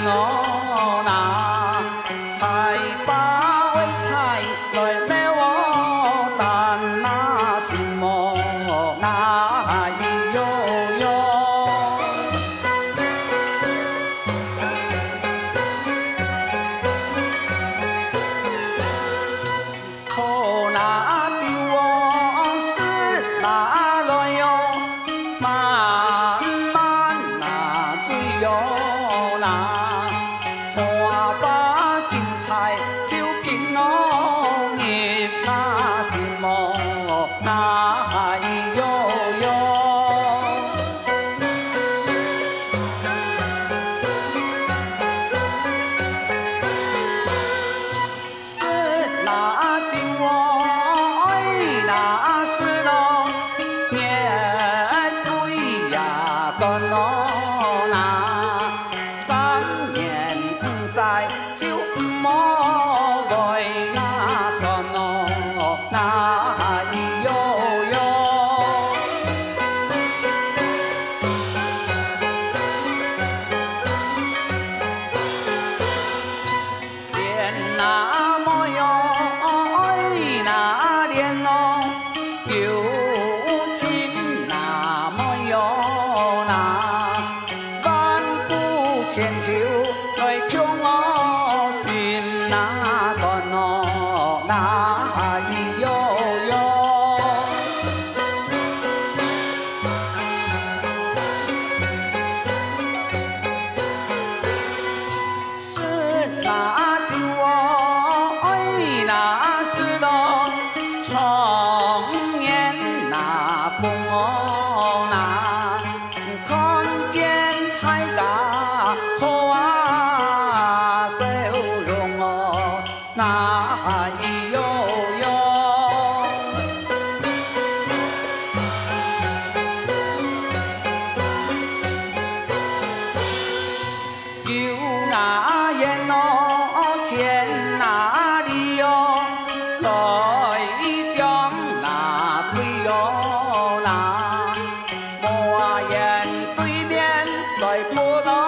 我那采把为采来买我但那心莫那悠悠，可那酒我是那来哟，慢慢那醉哟。 花把金菜就见我叶那是莫那悠悠，是那酒我那是咯，面对呀个我那。 在就莫为那什么那悠悠，连那么哟那连哦，有情那么哟那万古千秋。 来将我心那个喏那悠悠，是那酒我那是咯，从年那不我那看见太家好啊。 那悠悠，有那烟哦，钱那里哟，来向那对哟那，莫言对面来不老。